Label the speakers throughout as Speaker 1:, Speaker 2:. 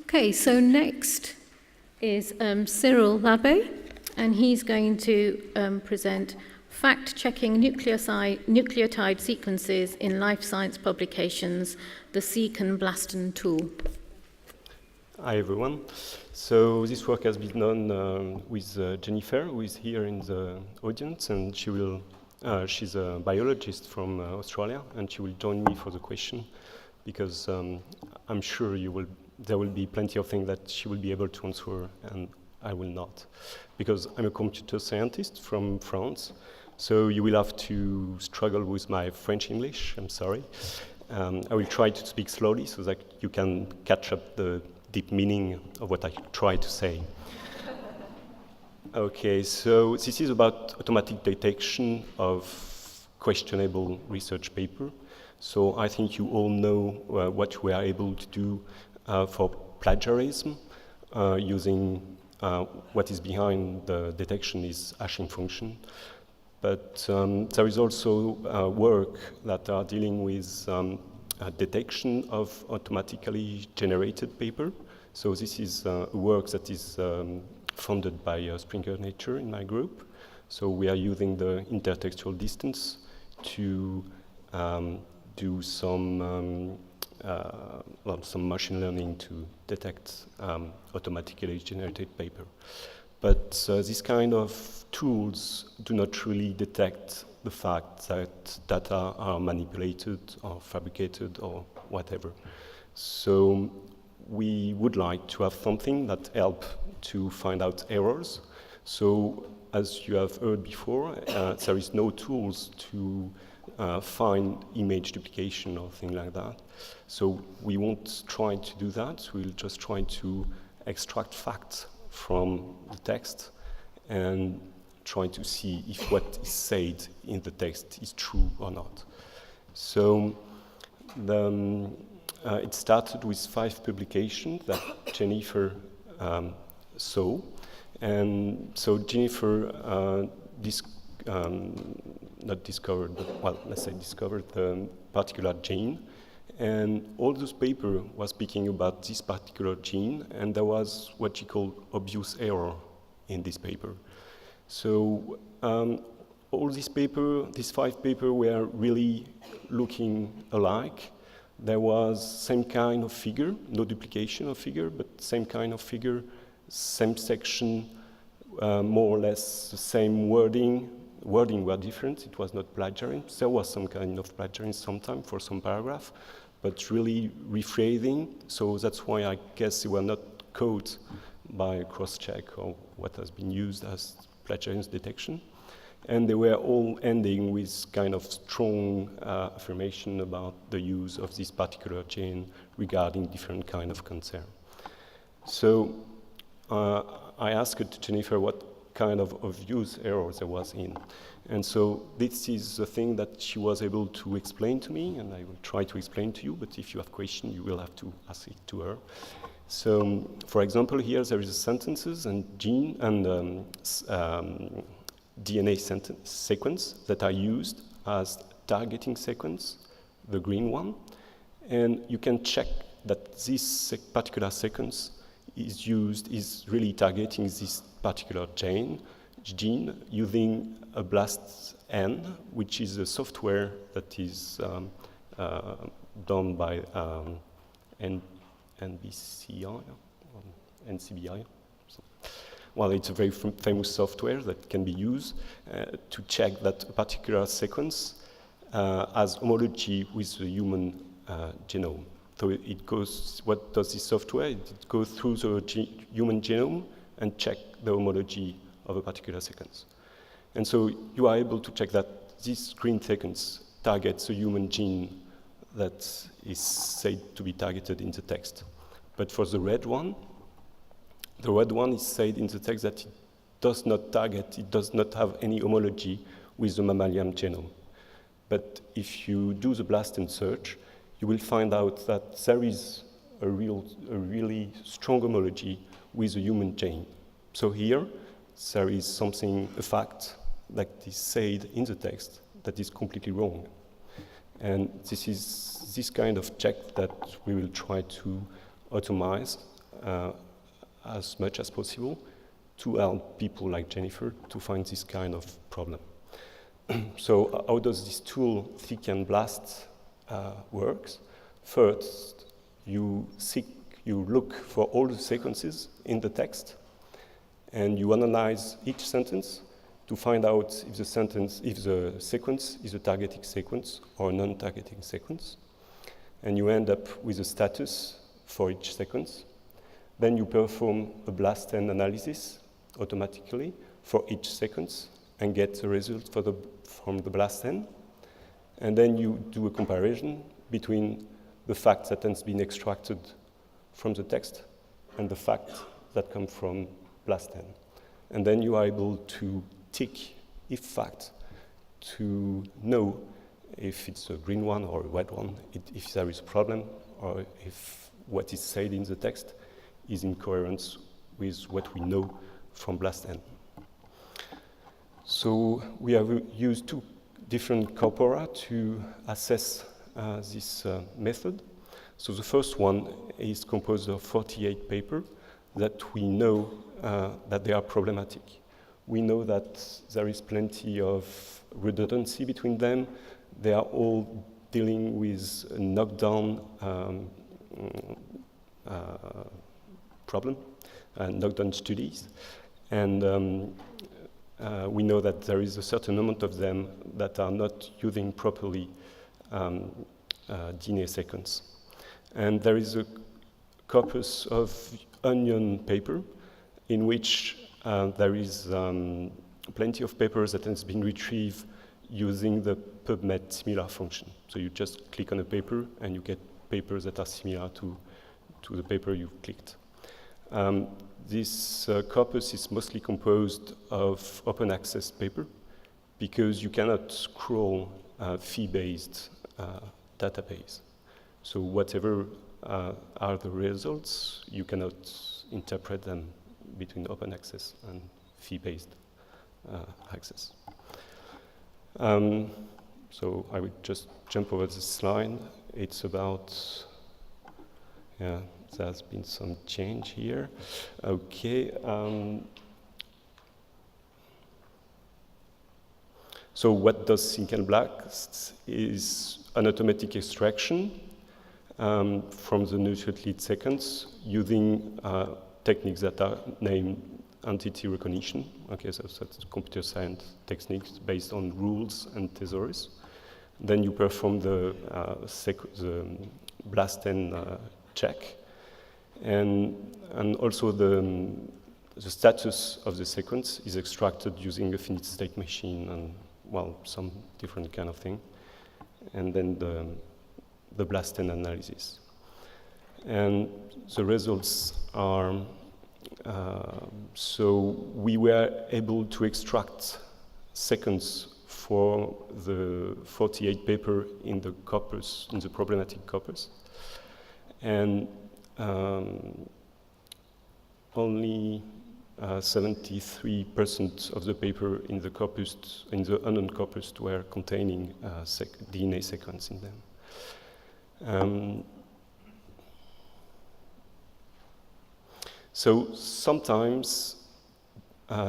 Speaker 1: Okay, so next is Cyril Labbé, and he's going to present fact-checking nucleotide sequences in life science publications, the Blastn tool.
Speaker 2: Hi everyone. So this work has been done with Jennifer, who is here in the audience, and she's a biologist from Australia, and she will join me for the question, because I'm sure there will be plenty of things that she will be able to answer, and I will not, because I'm a computer scientist from France. So you will have to struggle with my French English. I'm sorry. I will try to speak slowly so that you can catch up the deep meaning of what I try to say. Okay, so this is about automatic detection of questionable research paper. So I think you all know what we are able to do for plagiarism using what is behind the detection is hashing function. But there is also work that are dealing with detection of automatically generated paper. So this is work that is funded by Springer Nature in my group. So we are using the intertextual distance to do some machine learning to detect automatically generated paper. But these kind of tools do not really detect the fact that data are manipulated or fabricated or whatever. So we would like to have something that help to find out errors. So as you have heard before, there is no tools to find image duplication or things like that. So we won't try to do that. We'll just try to extract facts from the text and try to see if what is said in the text is true or not. So it started with 5 publications that Jennifer saw. And so Jennifer not discovered, but well, let's say discovered the particular gene. And all those papers was speaking about this particular gene, and there was what she called obvious error in this paper. So all these 5 papers were really looking alike. There was same kind of figure, no duplication of figure, but same kind of figure, same section, more or less the same wording. Wording were different, it was not plagiarism. There was some kind of plagiarism sometimes for some paragraph, but really rephrasing. So that's why I guess they were not caught by a cross-check or what has been used as plagiarism detection. And they were all ending with kind of strong affirmation about the use of this particular gene regarding different kind of concern. So I asked Jennifer what kind of obvious errors there was in. And so this is the thing that she was able to explain to me, and I will try to explain to you, but if you have questions, you will have to ask it to her. So, for example, here there is sentences and gene and DNA sequence that are used as targeting sequence, the green one, and you can check that this particular sequence is really targeting this particular gene using a Blastn, which is a software that is done by NCBI. Well, it's a very famous software that can be used to check that a particular sequence has homology with the human genome. So it goes, what does this software? It goes through the human genome and check the homology of a particular sequence. And so you are able to check that this green sequence targets a human gene that is said to be targeted in the text. But for the red one is said in the text that it does not target, it does not have any homology with the mammalian genome. But if you do the Blastn search, you will find out that there is a really strong homology with the human gene. So here, there is something, a fact, that is said in the text that is completely wrong. And this is this kind of check that we will try to automate as much as possible to help people like Jennifer to find this kind of problem. So how does this tool, Seek and Blast, works? First, you look for all the sequences in the text, and you analyze each sentence to find out if the sequence is a targeting sequence or a non-targeting sequence. And you end up with a status for each sequence. Then you perform a Blastn analysis automatically for each sequence and get the result from the Blastn. And then you do a comparison between the facts that has been extracted from the text and the facts that come from Blastn. And then you are able to tick if fact to know if it's a green one or a red one, if there is a problem, or if what is said in the text is in coherence with what we know from Blastn. So we have used two different corpora to assess this method. So the first one is composed of 48 papers that we know that they are problematic. We know that there is plenty of redundancy between them. They are all dealing with a knockdown problem, knockdown studies. And we know that there is a certain amount of them that are not using properly DNA sequence. And there is a corpus of onion paper in which there is plenty of papers that has been retrieved using the PubMed similar function. So you just click on a paper and you get papers that are similar to the paper you clicked. This corpus is mostly composed of open access paper because you cannot scroll fee-based database. So whatever are the results, you cannot interpret them between open access and fee-based access. So I would just jump over this slide. It's about, there's been some change here. Okay. So what does Seek and Blast is an automatic extraction from the nucleotide sequence using techniques that are named entity recognition. Okay, so that's computer science techniques based on rules and thesaurus. Then you perform the Blastn check, and also the status of the sequence is extracted using a finite state machine and some different kind of thing, and then the Blastn analysis. And the results are, so we were able to extract sequence for the 48 paper in the corpus, in the problematic corpus. And only 73% of the paper in the corpus, in the unknown corpus, were containing DNA sequence in them. So sometimes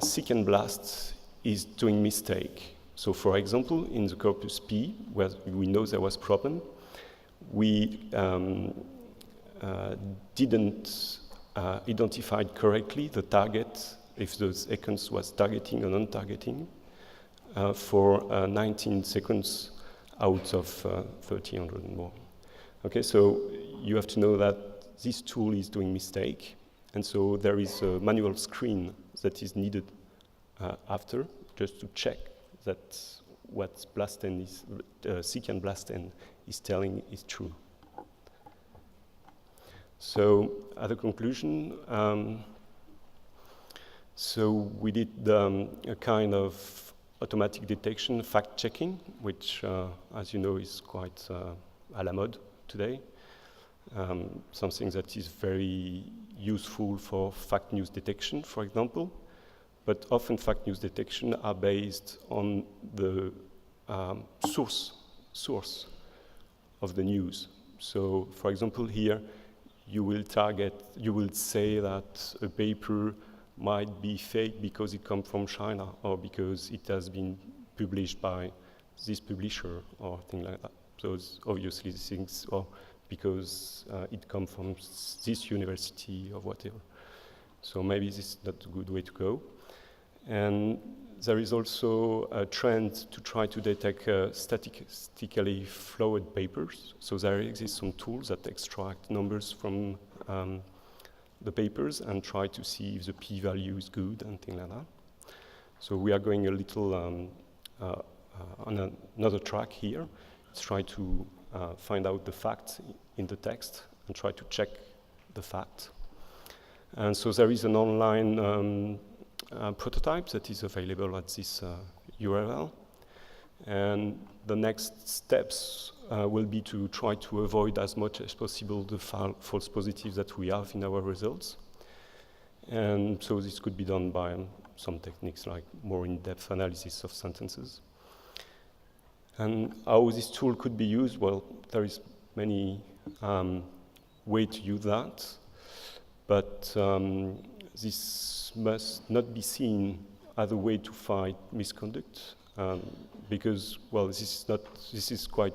Speaker 2: Seek and Blast is doing mistake. So for example, in the corpus P, where we know there was problem, we didn't identify correctly the target, if the sequence was targeting or non-targeting, for 19 sequence out of 1,300 and more. Okay, so you have to know that this tool is doing mistake, and so there is a manual screen that is needed after, just to check that what Blastn is, Seek and Blastn is telling is true. So at the conclusion, so we did a kind of automatic detection, fact-checking, which, as you know, is quite à la mode today. Something that is very useful for fact news detection, for example. But often fact news detection are based on the source of the news. So, for example, here you will say that a paper might be fake because it comes from China or because it has been published by this publisher or things like that. So it's obviously things, or because it comes from this university or whatever. So maybe this is not a good way to go. And there is also a trend to try to detect statistically flawed papers. So there exist some tools that extract numbers from the papers and try to see if the p-value is good and things like that. So we are going a little on another track here. Let's try to find out the facts in the text and try to check the fact. And so there is an online prototype that is available at this URL. And the next steps will be to try to avoid as much as possible the false positives that we have in our results. And so this could be done by some techniques like more in-depth analysis of sentences. And how this tool could be used, well, there is many ways to use that, but this must not be seen as a way to fight misconduct, because, well, this is quite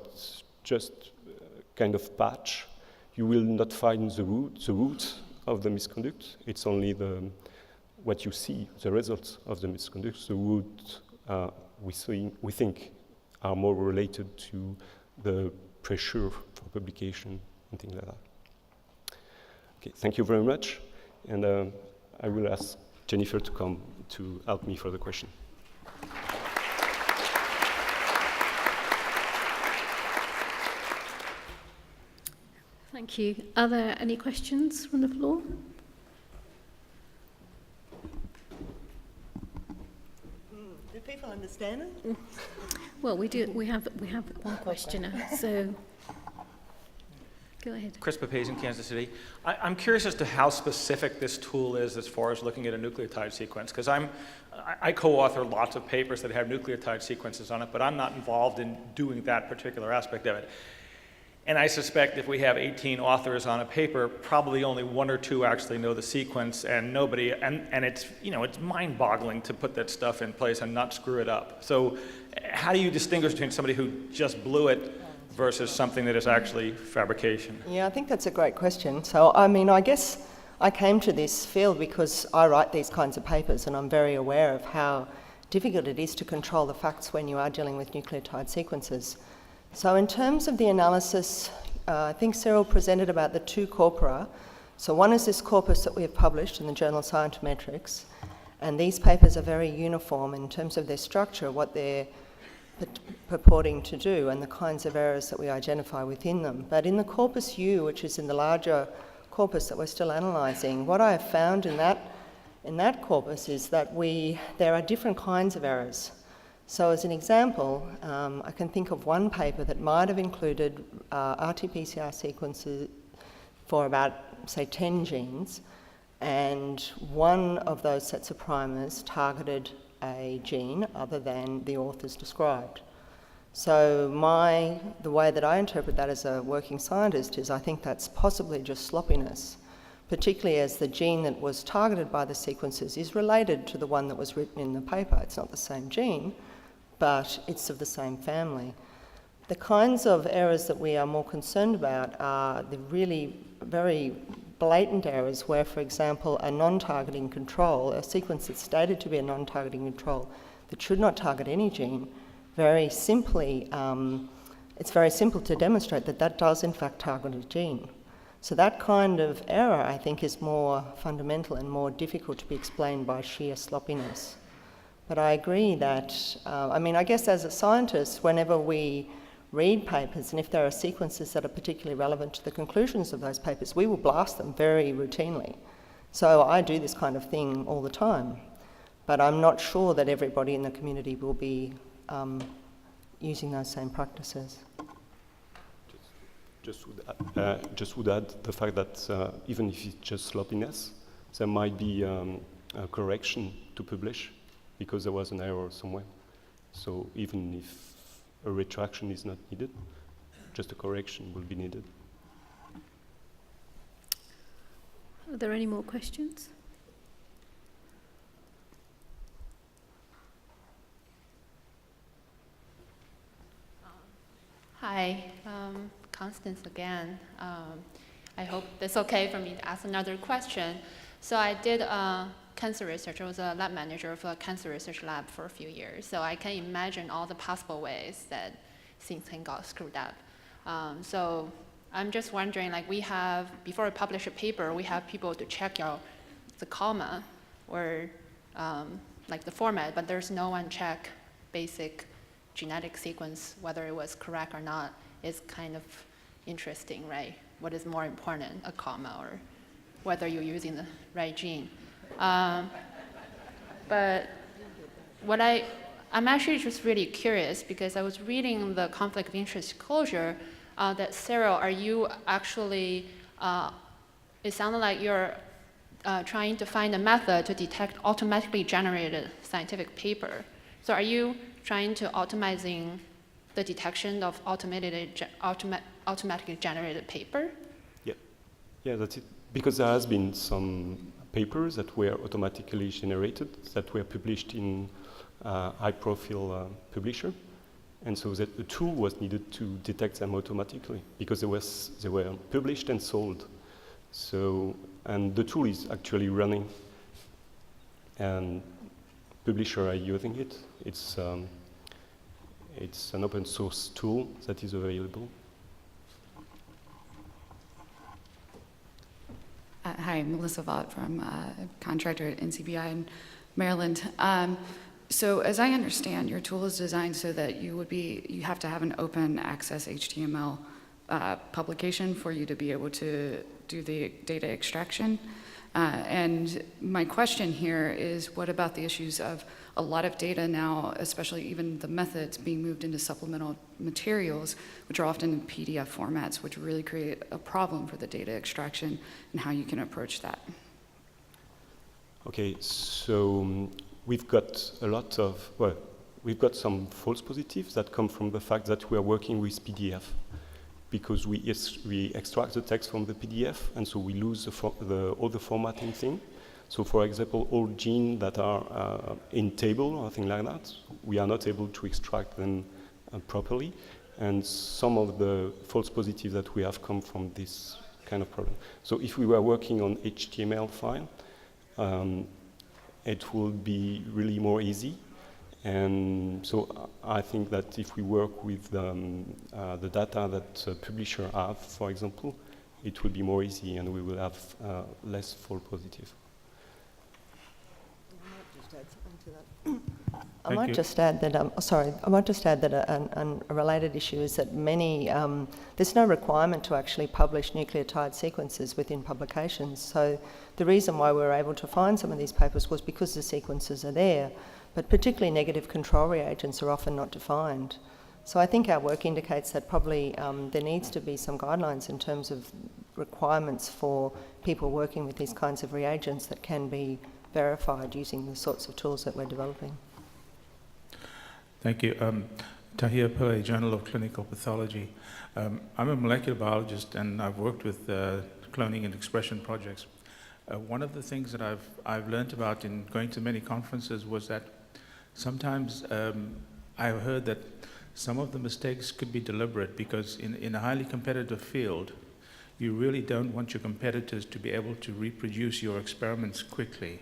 Speaker 2: just kind of patch. You will not find the root of the misconduct. It's only what you see, the results of the misconduct. The root, we think, are more related to the pressure for publication and things like that. Okay, thank you very much. And I will ask Jennifer to come to help me for the question.
Speaker 1: Thank you. Are there any questions from the floor?
Speaker 3: Do people understand it?
Speaker 1: Well, we do. We have one questioner. So, go ahead.
Speaker 4: Chris Papes in Kansas City. I'm curious as to how specific this tool is as far as looking at a nucleotide sequence, because I co-author lots of papers that have nucleotide sequences on it, but I'm not involved in doing that particular aspect of it. And I suspect if we have 18 authors on a paper, probably only one or two actually know the sequence, and nobody, and it's, it's mind-boggling to put that stuff in place and not screw it up. So how do you distinguish between somebody who just blew it versus something that is actually fabrication?
Speaker 3: Yeah, I think that's a great question. So, I guess I came to this field because I write these kinds of papers, and I'm very aware of how difficult it is to control the facts when you are dealing with nucleotide sequences. So in terms of the analysis, I think Cyril presented about the two corpora. So one is this corpus that we have published in the journal Scientometrics, and these papers are very uniform in terms of their structure, what they're purporting to do, and the kinds of errors that we identify within them. But in the corpus U, which is in the larger corpus that we're still analysing, what I have found in that corpus is that there are different kinds of errors. So as an example, I can think of one paper that might have included RT-PCR sequences for about, say, 10 genes, and one of those sets of primers targeted a gene other than the authors described. So the way that I interpret that as a working scientist is I think that's possibly just sloppiness, particularly as the gene that was targeted by the sequences is related to the one that was written in the paper. It's not the same gene, but it's of the same family. The kinds of errors that we are more concerned about are the really very blatant errors where, for example, a non-targeting control, a sequence that's stated to be a non-targeting control that should not target any gene, very simply, it's very simple to demonstrate that that does in fact target a gene. So that kind of error, I think, is more fundamental and more difficult to be explained by sheer sloppiness. But I agree that, I guess as a scientist, whenever we read papers, and if there are sequences that are particularly relevant to the conclusions of those papers, we will blast them very routinely. So I do this kind of thing all the time. But I'm not sure that everybody in the community will be using those same practices.
Speaker 2: Just would add the fact that even if it's just sloppiness, there might be a correction to publish, because there was an error somewhere. So even if a retraction is not needed, just a correction will be needed.
Speaker 1: Are there any more questions?
Speaker 5: Hi, Constance again. I hope it's okay for me to ask another question. So I did cancer research. I was a lab manager of a cancer research lab for a few years. So I can imagine all the possible ways that things can get screwed up. So I'm just wondering, like we have, before we publish a paper, we have people to check the comma or like the format, but there's no one check basic genetic sequence, whether it was correct or not, is kind of interesting, right? What is more important, a comma or whether you're using the right gene? But what I'm actually just really curious because I was reading the conflict of interest disclosure that Cyril, are you actually, it sounded like you're trying to find a method to detect automatically generated scientific paper. So are you trying to optimizing the detection of automatically generated paper?
Speaker 2: Yeah, that's it. Because there has been some papers that were automatically generated that were published in high-profile publisher, and so that the tool was needed to detect them automatically because they were published and sold. So, and the tool is actually running, and publishers are using it. It's an open source tool that is available.
Speaker 6: Hi, I'm Melissa Vaught from contractor at NCBI in Maryland. So as I understand, your tool is designed so that you have to have an open access HTML publication for you to be able to do the data extraction. And my question here is, what about the issues of a lot of data now, especially even the methods being moved into supplemental materials, which are often in PDF formats, which really create a problem for the data extraction and how you can approach that?
Speaker 2: Okay, so we've got we've got some false positives that come from the fact that we are working with PDF, because we extract the text from the PDF, and so we lose all the formatting thing. So for example, all genes that are in table or things like that, we are not able to extract them properly. And some of the false positives that we have come from this kind of problem. So if we were working on HTML file, it would be really more easy. And so I think that if we work with the data that publishers have, for example, it will be more easy and we will have less false positive.
Speaker 3: I might just add that, a related issue is that there's no requirement to actually publish nucleotide sequences within publications. So the reason why we were able to find some of these papers was because the sequences are there, but particularly negative control reagents are often not defined. So I think our work indicates that probably there needs to be some guidelines in terms of requirements for people working with these kinds of reagents that can be verified using the sorts of tools that we're developing.
Speaker 7: Thank you. Tahir Pillay, Journal of Clinical Pathology. I'm a molecular biologist and I've worked with cloning and expression projects. One of the things that I've learned about in going to many conferences was that sometimes I've heard that some of the mistakes could be deliberate because in a highly competitive field, you really don't want your competitors to be able to reproduce your experiments quickly.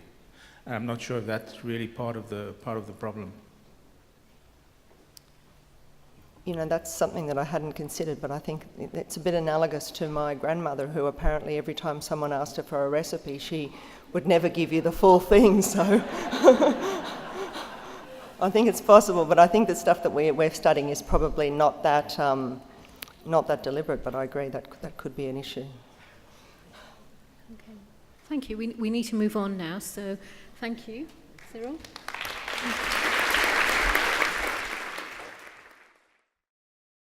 Speaker 7: And I'm not sure if that's really part of the problem.
Speaker 3: You know, that's something that I hadn't considered, but I think it's a bit analogous to my grandmother, who apparently every time someone asked her for a recipe, she would never give you the full thing, so I think it's possible, but I think the stuff that we're studying is probably not that deliberate, but I agree that could be an issue.
Speaker 1: Okay. Thank you. We need to move on now, so thank you, Cyril.